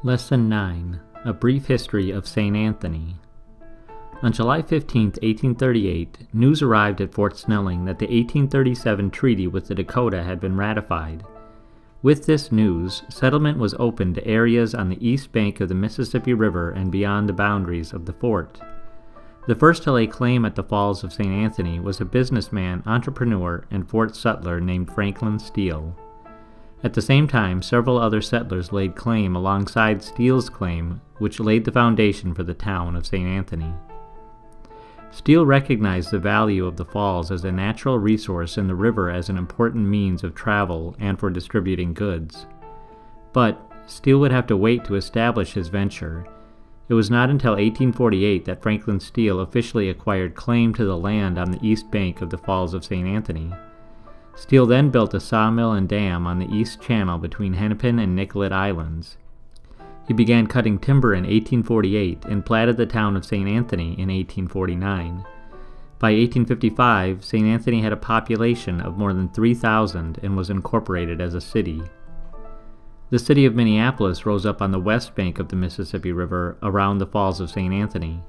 Lesson 9. A Brief History of St. Anthony. On July 15, 1838, news arrived at Fort Snelling that the 1837 treaty with the Dakota had been ratified. With this news, settlement was opened to areas on the east bank of the Mississippi River and beyond the boundaries of the fort. The first to lay claim at the Falls of St. Anthony was a businessman, entrepreneur, and fort sutler named Franklin Steele. At the same time, several other settlers laid claim alongside Steele's claim, which laid the foundation for the town of St. Anthony. Steele recognized the value of the falls as a natural resource and the river as an important means of travel and for distributing goods. But Steele would have to wait to establish his venture. It was not until 1848 that Franklin Steele officially acquired claim to the land on the east bank of the Falls of St. Anthony. Steele then built a sawmill and dam on the east channel between Hennepin and Nicollet Islands. He began cutting timber in 1848 and platted the town of St. Anthony in 1849. By 1855, St. Anthony had a population of more than 3,000 and was incorporated as a city. The city of Minneapolis rose up on the west bank of the Mississippi River around the Falls of St. Anthony.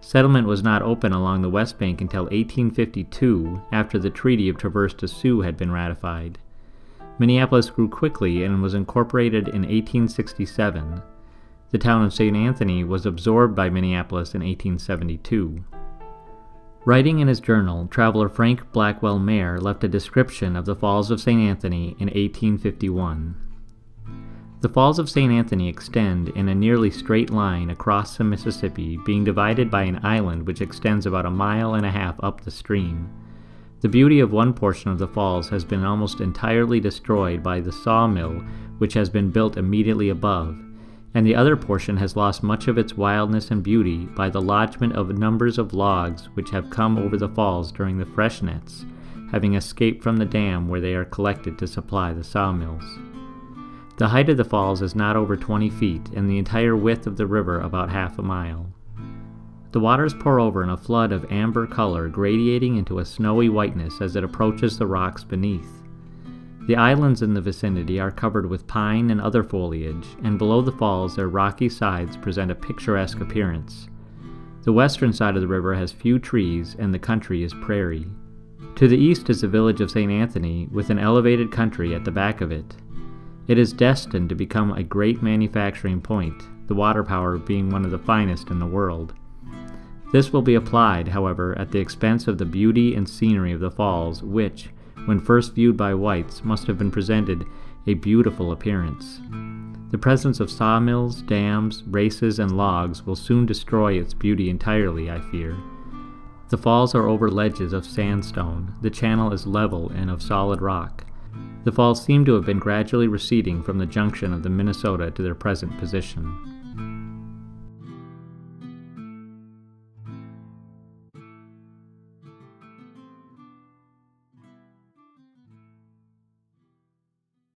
Settlement was not open along the West Bank until 1852, after the Treaty of Traverse des Sioux had been ratified. Minneapolis grew quickly and was incorporated in 1867. The town of St. Anthony was absorbed by Minneapolis in 1872. Writing in his journal, traveler Frank Blackwell Mayer left a description of the Falls of St. Anthony in 1851. The Falls of St. Anthony extend in a nearly straight line across the Mississippi, being divided by an island which extends about 1.5 miles up the stream. The beauty of one portion of the falls has been almost entirely destroyed by the sawmill which has been built immediately above, and the other portion has lost much of its wildness and beauty by the lodgment of numbers of logs which have come over the falls during the freshnets, having escaped from the dam where they are collected to supply the sawmills. The height of the falls is not over 20 feet, and the entire width of the river about 1/2 mile. The waters pour over in a flood of amber color, gradiating into a snowy whiteness as it approaches the rocks beneath. The islands in the vicinity are covered with pine and other foliage, and below the falls their rocky sides present a picturesque appearance. The western side of the river has few trees, and the country is prairie. To the east is the village of St. Anthony, with an elevated country at the back of it. It is destined to become a great manufacturing point, the water power being one of the finest in the world. This will be applied, however, at the expense of the beauty and scenery of the falls, which, when first viewed by whites, must have been presented a beautiful appearance. The presence of sawmills, dams, races, and logs will soon destroy its beauty entirely, I fear. The falls are over ledges of sandstone. The channel is level and of solid rock. The falls seem to have been gradually receding from the junction of the Minnesota to their present position.